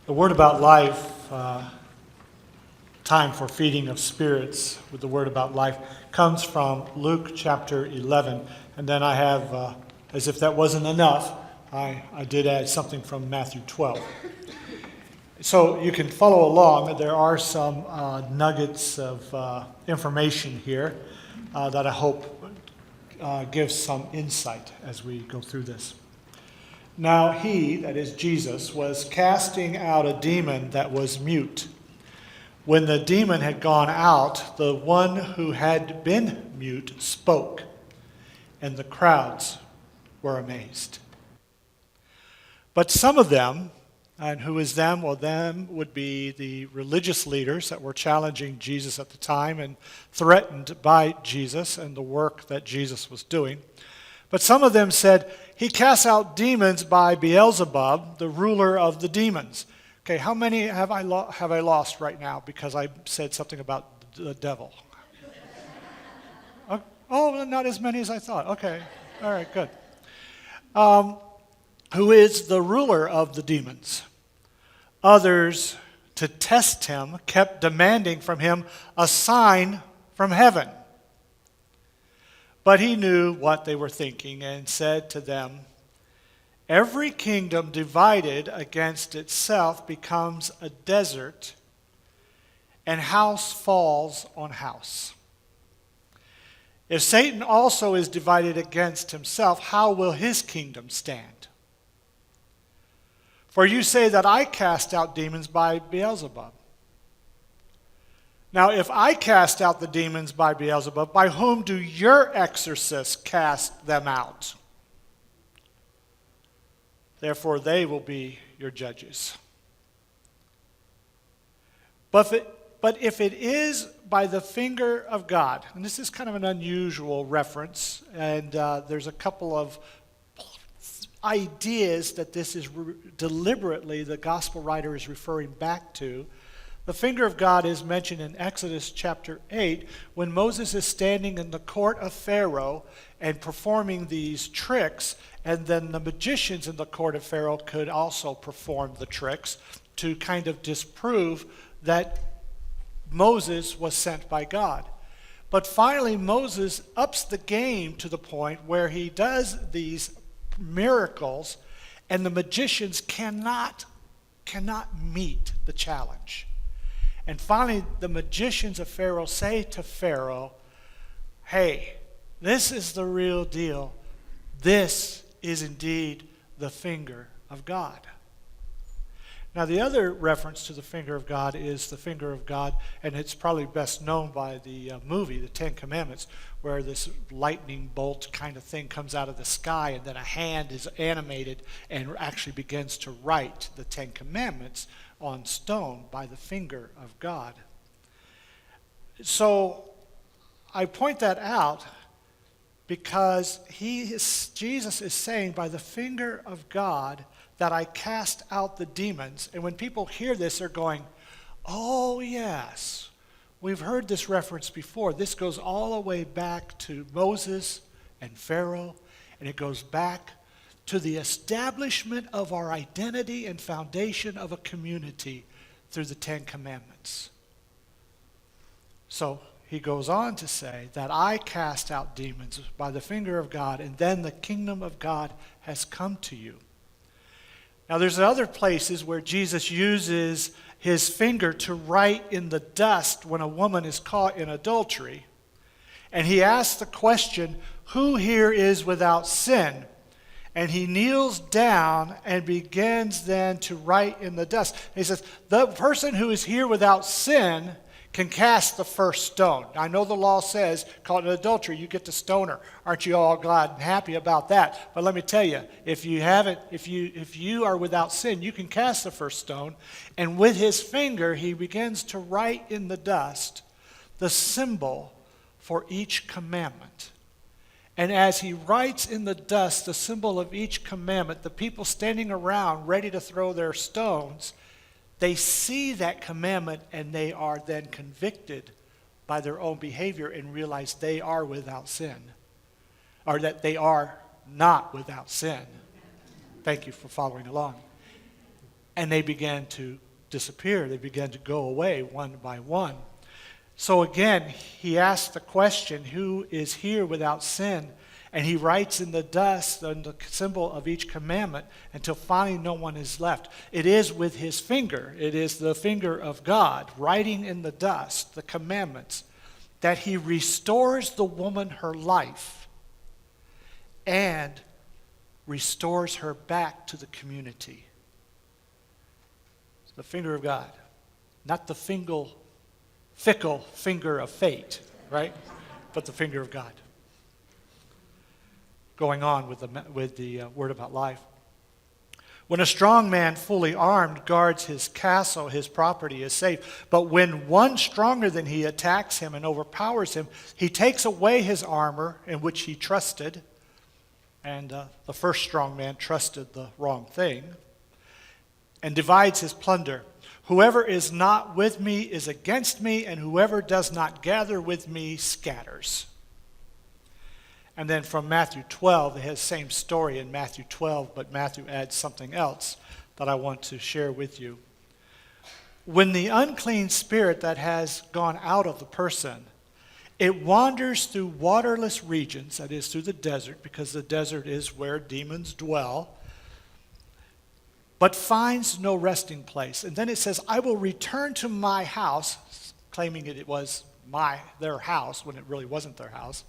The word about life, time for feeding of spirits with the word about life, comes from Luke chapter 11. And then I have, as if that wasn't enough, I did add something from Matthew 12. So you can follow along. There are some nuggets of information here that I hope gives some insight as we go through this. Now he, that is Jesus, was casting out a demon that was mute. When the demon had gone out, the one who had been mute spoke, and the crowds were amazed. But some of them, and who is them? Well, them would be the religious leaders that were challenging Jesus at the time and threatened by Jesus and the work that Jesus was doing. But some of them said, he casts out demons by Beelzebub, the ruler of the demons. Okay, how many have I lost right now because I said something about the devil? Oh, not as many as I thought. Okay, all right, good. Who is the ruler of the demons. Others, to test him, kept demanding from him a sign from heaven. But he knew what they were thinking and said to them, every kingdom divided against itself becomes a desert, and house falls on house. If Satan also is divided against himself, how will his kingdom stand? For you say that I cast out demons by Beelzebub. Now, if I cast out the demons by Beelzebub, by whom do your exorcists cast them out? Therefore, they will be your judges. But if it is by the finger of God, and this is kind of an unusual reference, and there's a couple of ideas that this is deliberately the gospel writer is referring back to. The finger of God is mentioned in Exodus chapter 8 when Moses is standing in the court of Pharaoh and performing these tricks, and then the magicians in the court of Pharaoh could also perform the tricks to kind of disprove that Moses was sent by God. But finally Moses ups the game to the point where he does these miracles and the magicians cannot meet the challenge. And finally, the magicians of Pharaoh say to Pharaoh, hey, this is the real deal. This is indeed the finger of God. Now, the other reference to the finger of God is the finger of God, and it's probably best known by the movie, The Ten Commandments, where this lightning bolt kind of thing comes out of the sky, and then a hand is animated and actually begins to write the Ten Commandments on stone by the finger of God. So I point that out because Jesus is saying by the finger of God that I cast out the demons. And when people hear this, they're going, oh yes, we've heard this reference before. This goes all the way back to Moses and Pharaoh, and it goes back to the establishment of our identity and foundation of a community through the Ten Commandments. So he goes on to say that I cast out demons by the finger of God, and then the kingdom of God has come to you. Now there's other places where Jesus uses his finger to write in the dust when a woman is caught in adultery. And he asks the question, who here is without sin? And he kneels down and begins then to write in the dust. And he says, the person who is here without sin can cast the first stone. I know the law says, caught in adultery, you get to stone her. Aren't you all glad and happy about that? But let me tell you, if you are without sin, you can cast the first stone. And with his finger, he begins to write in the dust the symbol for each commandment. And as he writes in the dust the symbol of each commandment, the people standing around ready to throw their stones, they see that commandment and they are then convicted by their own behavior and realize they are without sin, or that they are not without sin. Thank you for following along. And they began to disappear. They began to go away one by one. So again, he asks the question, who is here without sin? And he writes in the dust the symbol of each commandment until finally no one is left. It is with his finger. It is the finger of God writing in the dust the commandments that he restores the woman her life and restores her back to the community. It's the finger of God, not the fickle finger of fate, right? But the finger of God. Going on with the word about life. When a strong man fully armed guards his castle, his property is safe. But when one stronger than he attacks him and overpowers him, he takes away his armor in which he trusted. And the first strong man trusted the wrong thing. And divides his plunder. Whoever is not with me is against me, and whoever does not gather with me scatters. And then from Matthew 12, it has the same story in Matthew 12, but Matthew adds something else that I want to share with you. When the unclean spirit that has gone out of the person, it wanders through waterless regions, that is through the desert, because the desert is where demons dwell, but finds no resting place. And then it says, I will return to my house, claiming it was their house when it really wasn't their house,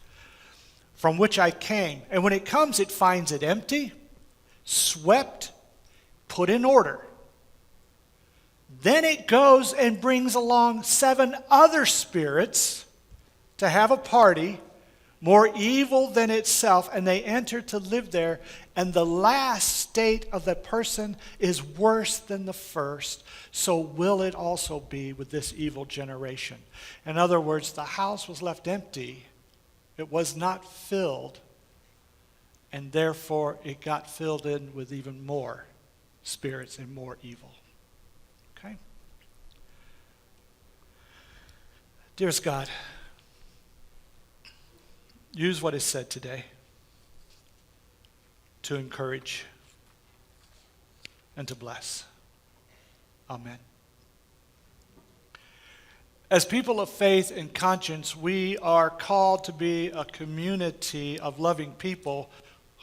from which I came. And when it comes, it finds it empty, swept, put in order. Then it goes and brings along 7 other spirits to have a party, more evil than itself, and they enter to live there. And the last state of the person is worse than the first. So will it also be with this evil generation. In other words, the house was left empty. It was not filled, and therefore it got filled in with even more spirits and more evil. Okay? Dearest God, use what is said today to encourage and to bless. Amen. As people of faith and conscience, we are called to be a community of loving people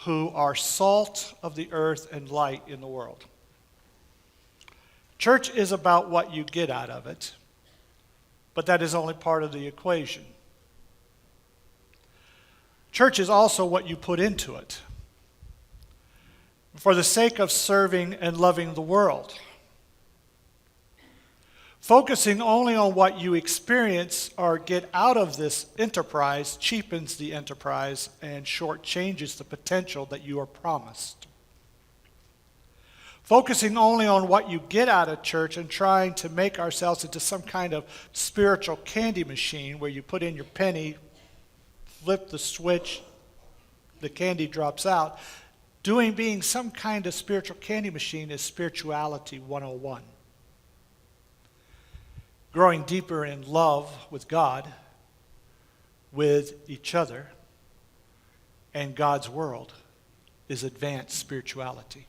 who are salt of the earth and light in the world. Church is about what you get out of it, but that is only part of the equation. Church is also what you put into it for the sake of serving and loving the world. Focusing only on what you experience or get out of this enterprise cheapens the enterprise and shortchanges the potential that you are promised. Focusing only on what you get out of church and trying to make ourselves into some kind of spiritual candy machine where you put in your penny, flip the switch, the candy drops out. Being some kind of spiritual candy machine is spirituality 101. Growing deeper in love with God, with each other, and God's world is advanced spirituality.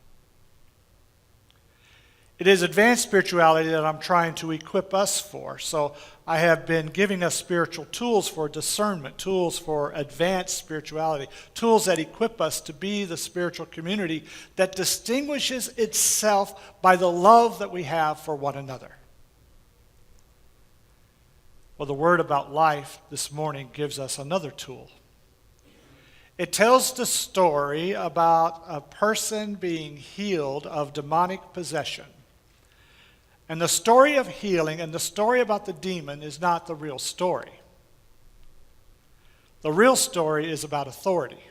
It is advanced spirituality that I'm trying to equip us for. So I have been giving us spiritual tools for discernment, tools for advanced spirituality, tools that equip us to be the spiritual community that distinguishes itself by the love that we have for one another. Well, the word about life this morning gives us another tool. It tells the story about a person being healed of demonic possession. And the story of healing and the story about the demon is not the real story. The real story is about authority.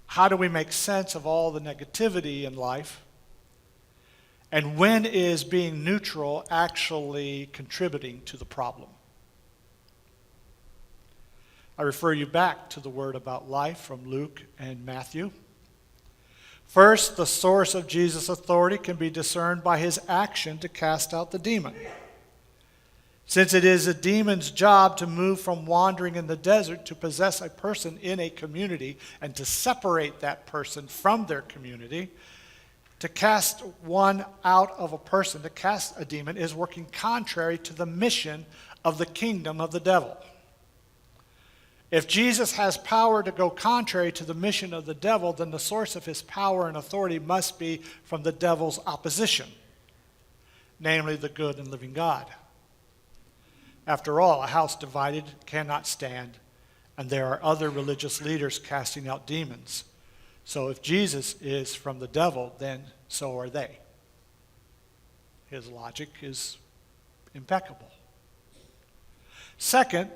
How do we make sense of all the negativity in life? And when is being neutral actually contributing to the problem? I refer you back to the word about life from Luke and Matthew. First, the source of Jesus' authority can be discerned by his action to cast out the demon. Since it is a demon's job to move from wandering in the desert to possess a person in a community and to separate that person from their community, To cast one out of a person, to cast a demon, is working contrary to the mission of the kingdom of the devil. If Jesus has power to go contrary to the mission of the devil, then the source of his power and authority must be from the devil's opposition, namely the good and living God. After all, a house divided cannot stand, and there are other religious leaders casting out demons. So if Jesus is from the devil, then so are they. His logic is impeccable. Second,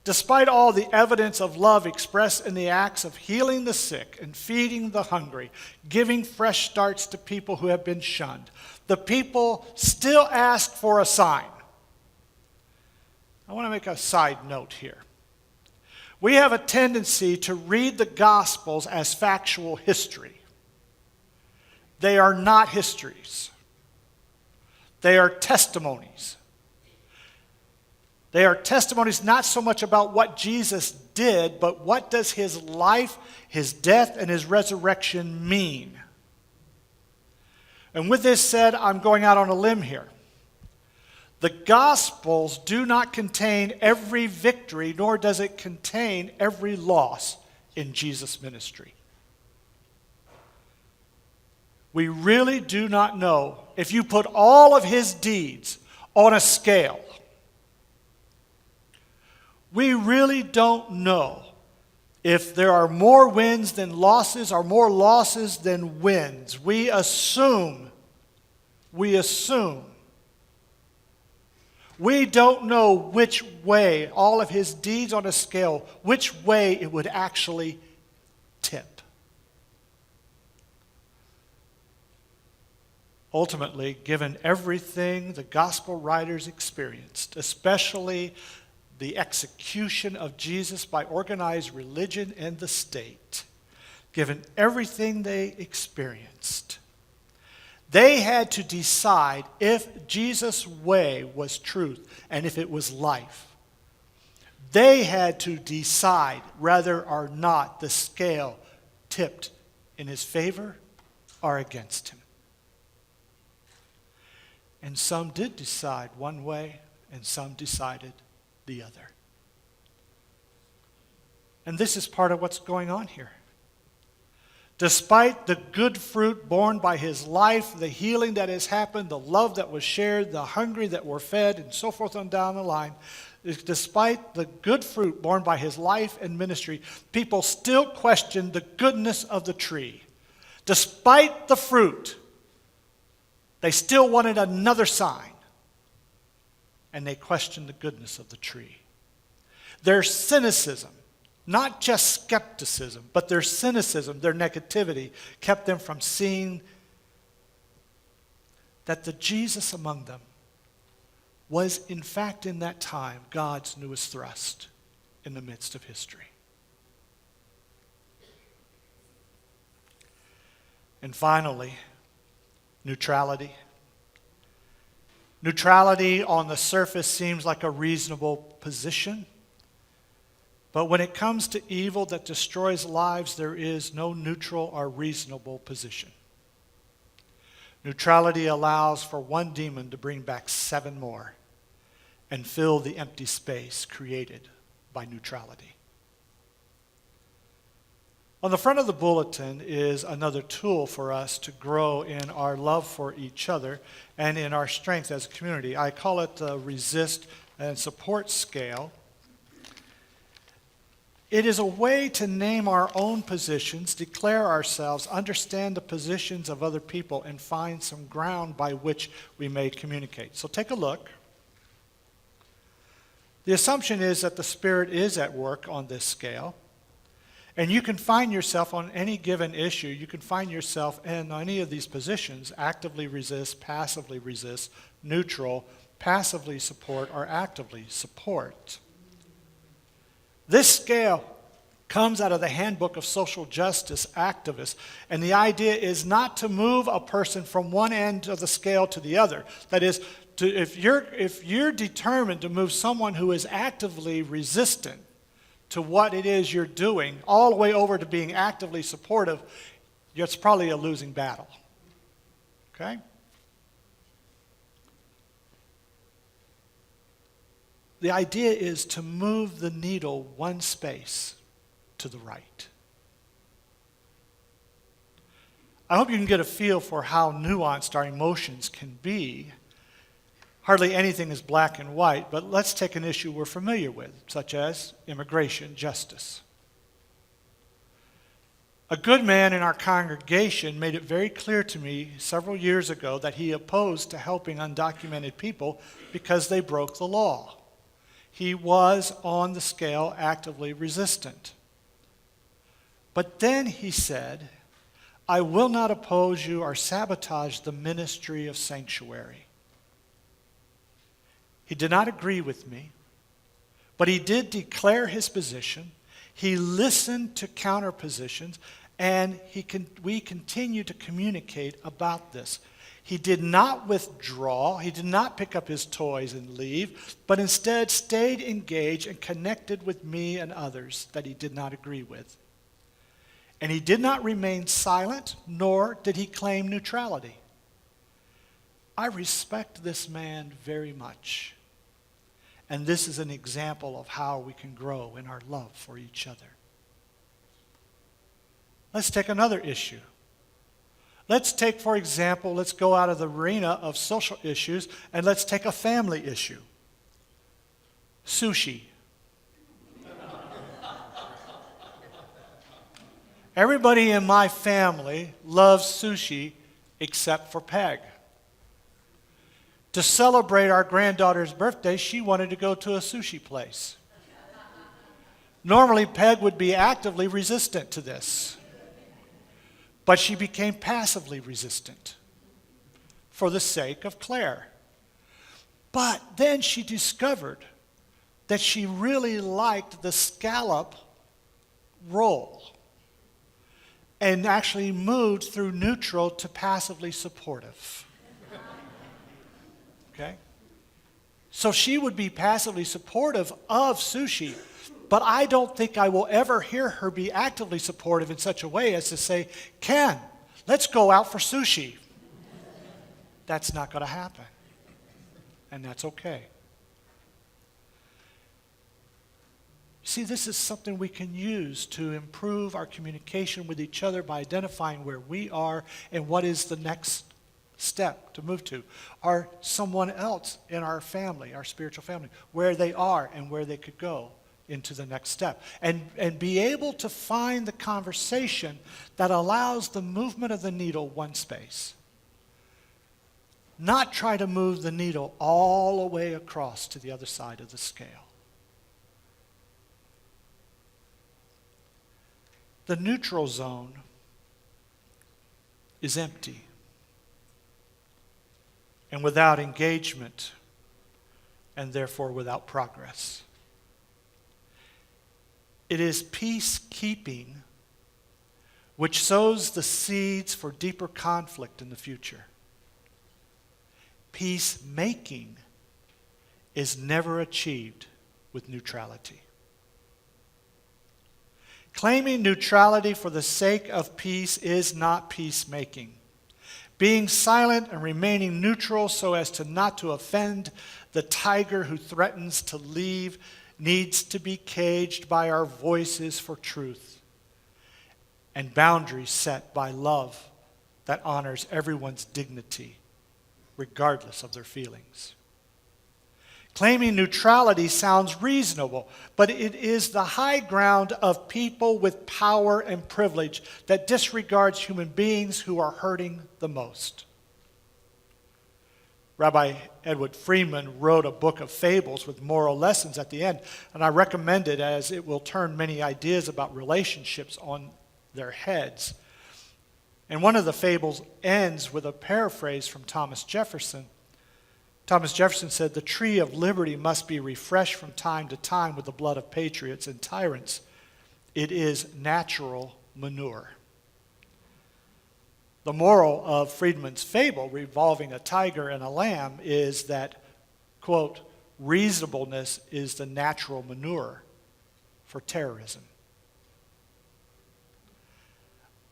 despite all the evidence of love expressed in the acts of healing the sick and feeding the hungry, giving fresh starts to people who have been shunned, the people still ask for a sign. I want to make a side note here. We have a tendency to read the Gospels as factual history. They are not histories. They are testimonies. They are testimonies not so much about what Jesus did, but what does his life, his death, and his resurrection mean? And with this said, I'm going out on a limb here. The Gospels do not contain every victory, nor does it contain every loss in Jesus' ministry. We really do not know if you put all of his deeds on a scale. We really don't know if there are more wins than losses or more losses than wins. We assume. We don't know which way, all of his deeds on a scale, which way it would actually tip. Ultimately, given everything the gospel writers experienced, especially the execution of Jesus by organized religion and the state, given everything they experienced, they had to decide if Jesus' way was truth and if it was life. They had to decide whether or not the scale tipped in his favor or against him. And some did decide one way, and some decided the other. And this is part of what's going on here. Despite the good fruit borne by his life, the healing that has happened, the love that was shared, the hungry that were fed, and so forth on down the line, despite the good fruit borne by his life and ministry, people still questioned the goodness of the tree. Despite the fruit, they still wanted another sign, and they questioned the goodness of the tree. Their cynicism, not just skepticism, but their cynicism, their negativity, kept them from seeing that the Jesus among them was, in fact, in that time, God's newest thrust in the midst of history. And finally, neutrality. Neutrality on the surface seems like a reasonable position. But when it comes to evil that destroys lives, there is no neutral or reasonable position. Neutrality allows for one demon to bring back 7 more and fill the empty space created by neutrality. On the front of the bulletin is another tool for us to grow in our love for each other and in our strength as a community. I call it the Resist and Support Scale. It is a way to name our own positions, declare ourselves, understand the positions of other people, and find some ground by which we may communicate. So take a look. The assumption is that the Spirit is at work on this scale. And you can find yourself on any given issue, you can find yourself in any of these positions: actively resist, passively resist, neutral, passively support, or actively support. This scale comes out of the Handbook of Social Justice Activists, and the idea is not to move a person from one end of the scale to the other. That is, if you're determined to move someone who is actively resistant to what it is you're doing all the way over to being actively supportive, it's probably a losing battle. Okay? The idea is to move the needle one space to the right. I hope you can get a feel for how nuanced our emotions can be. Hardly anything is black and white, but let's take an issue we're familiar with, such as immigration justice. A good man in our congregation made it very clear to me several years ago that he opposed to helping undocumented people because they broke the law. He was, on the scale, actively resistant. But then he said, I will not oppose you or sabotage the ministry of sanctuary. He did not agree with me, but he did declare his position. He listened to counter positions, and we continue to communicate about this. He did not withdraw. He did not pick up his toys and leave, but instead stayed engaged and connected with me and others that he did not agree with. And he did not remain silent, nor did he claim neutrality. I respect this man very much. And this is an example of how we can grow in our love for each other. Let's take another issue. Let's take, for example, let's go out of the arena of social issues and let's take a family issue. Sushi. Everybody in my family loves sushi except for Peg. To celebrate our granddaughter's birthday, she wanted to go to a sushi place. Normally, Peg would be actively resistant to this. But she became passively resistant for the sake of Claire. But then she discovered that she really liked the scallop roll and actually moved through neutral to passively supportive. Okay? So she would be passively supportive of sushi, but I don't think I will ever hear her be actively supportive in such a way as to say, Ken, let's go out for sushi. That's not going to happen. And that's okay. See, this is something we can use to improve our communication with each other by identifying where we are and what is the next step to move to, or someone else in our family, our spiritual family, where they are and where they could go into the next step. And be able to find the conversation that allows the movement of the needle one space. Not try to move the needle all the way across to the other side of the scale. The neutral zone is empty and without engagement, and therefore without progress. It is peacekeeping which sows the seeds for deeper conflict in the future. Peacemaking is never achieved with neutrality. Claiming neutrality for the sake of peace is not peacemaking. Being silent and remaining neutral so as to not to offend the tiger who threatens to leave needs to be caged by our voices for truth and boundaries set by love that honors everyone's dignity, regardless of their feelings. Claiming neutrality sounds reasonable, but it is the high ground of people with power and privilege that disregards human beings who are hurting the most. Rabbi Edward Friedman wrote a book of fables with moral lessons at the end, and I recommend it as it will turn many ideas about relationships on their heads. And one of the fables ends with a paraphrase from Thomas Jefferson. Thomas Jefferson said, "The tree of liberty must be refreshed from time to time with the blood of patriots and tyrants. It is natural manure." The moral of Friedman's fable revolving a tiger and a lamb is that, quote, reasonableness is the natural manure for terrorism.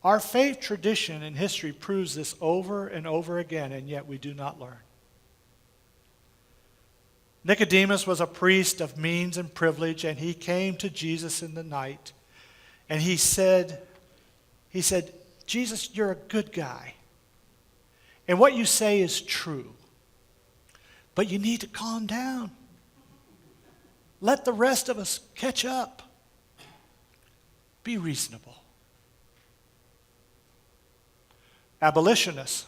Our faith tradition and history proves this over and over again, and yet we do not learn. Nicodemus was a priest of means and privilege, and he came to Jesus in the night, and he said, Jesus, you're a good guy, and what you say is true, but you need to calm down. Let the rest of us catch up. Be reasonable. Abolitionists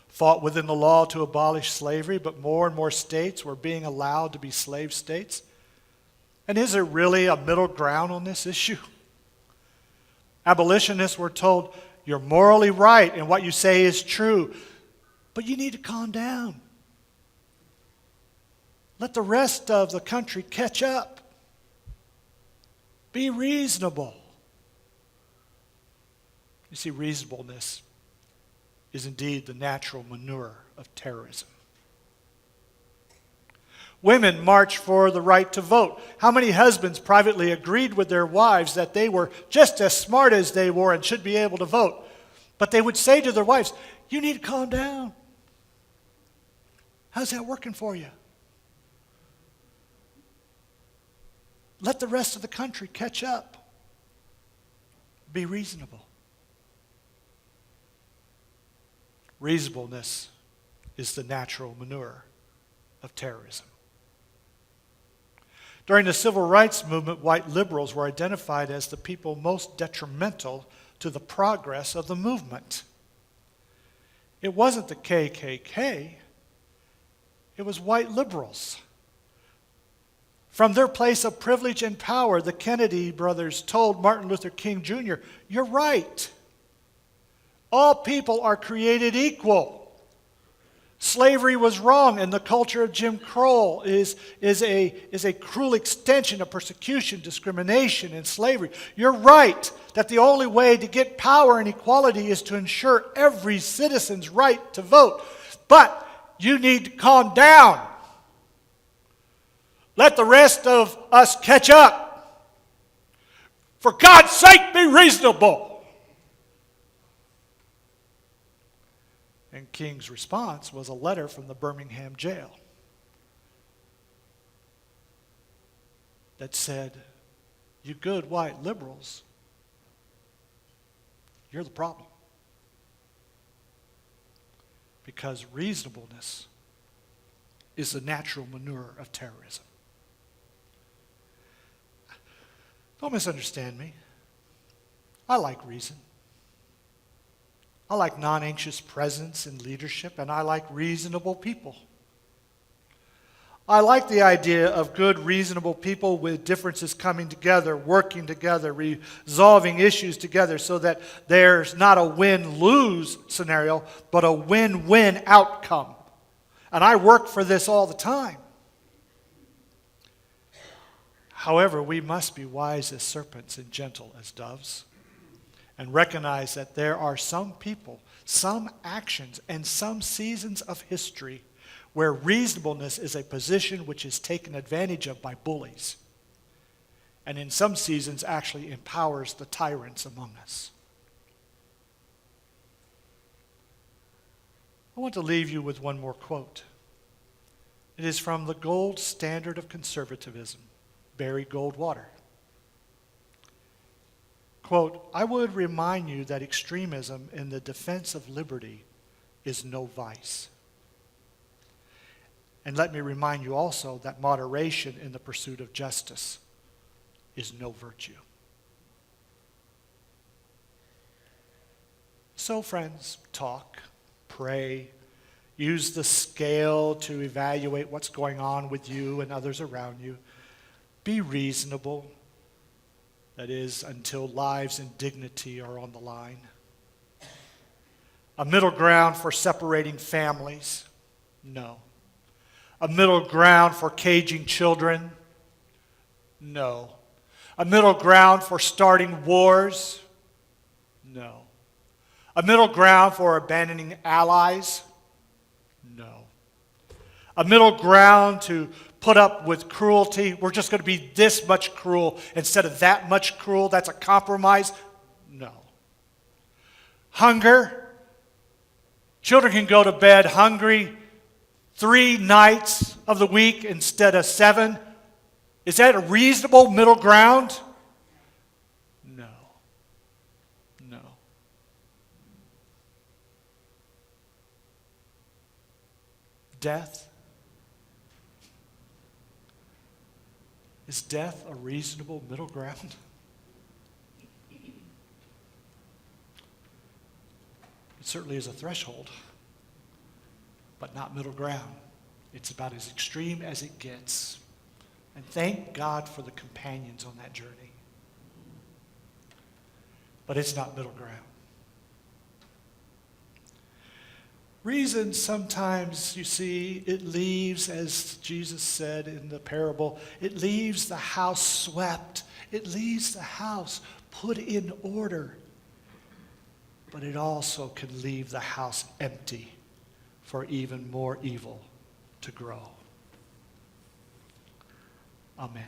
fought within the law to abolish slavery, but more and more states were being allowed to be slave states. And is there really a middle ground on this issue? Abolitionists were told, you're morally right and what you say is true, but you need to calm down. Let the rest of the country catch up. Be reasonable. You see, reasonableness is indeed the natural manure of terrorism. Women march for the right to vote. How many husbands privately agreed with their wives that they were just as smart as they were and should be able to vote? But they would say to their wives, you need to calm down. How's that working for you? Let the rest of the country catch up. Be reasonable. Reasonableness is the natural manure of terrorism. During the civil rights movement, white liberals were identified as the people most detrimental to the progress of the movement. It wasn't the KKK, it was white liberals. From their place of privilege and power, the Kennedy brothers told Martin Luther King Jr., you're right. All people are created equal. Slavery was wrong, and the culture of Jim Crow is a cruel extension of persecution, discrimination, and slavery. You're right that the only way to get power and equality is to ensure every citizen's right to vote. But you need to calm down. Let the rest of us catch up. For God's sake, be reasonable. And King's response was a letter from the Birmingham jail that said, you good white liberals, you're the problem. Because reasonableness is the natural manure of terrorism. Don't misunderstand me. I like reason. I like non-anxious presence and leadership, and I like reasonable people. I like the idea of good, reasonable people with differences coming together, working together, resolving issues together so that there's not a win-lose scenario, but a win-win outcome. And I work for this all the time. However, we must be wise as serpents and gentle as doves, and recognize that there are some people, some actions, and some seasons of history where reasonableness is a position which is taken advantage of by bullies, and in some seasons actually empowers the tyrants among us. I want to leave you with one more quote. It is from the gold standard of conservatism, Barry Goldwater. Quote, I would remind you that extremism in the defense of liberty is no vice. And let me remind you also that moderation in the pursuit of justice is no virtue. So friends, talk, pray, use the scale to evaluate what's going on with you and others around you. Be reasonable. That is, until lives and dignity are on the line. A middle ground for separating families? No. A middle ground for caging children? No. A middle ground for starting wars? No. A middle ground for abandoning allies? No. A middle ground to put up with cruelty? We're just going to be this much cruel instead of that much cruel. That's a compromise? No. hunger. Children can go to bed hungry 3 nights of the week instead of 7. Is that a reasonable middle ground? No. No. Death? Is death a reasonable middle ground? It certainly is a threshold, but not middle ground. It's about as extreme as it gets. And thank God for the companions on that journey. But it's not middle ground. Reason sometimes, you see, it leaves, as Jesus said in the parable, it leaves the house swept. It leaves the house put in order. But it also can leave the house empty for even more evil to grow. Amen.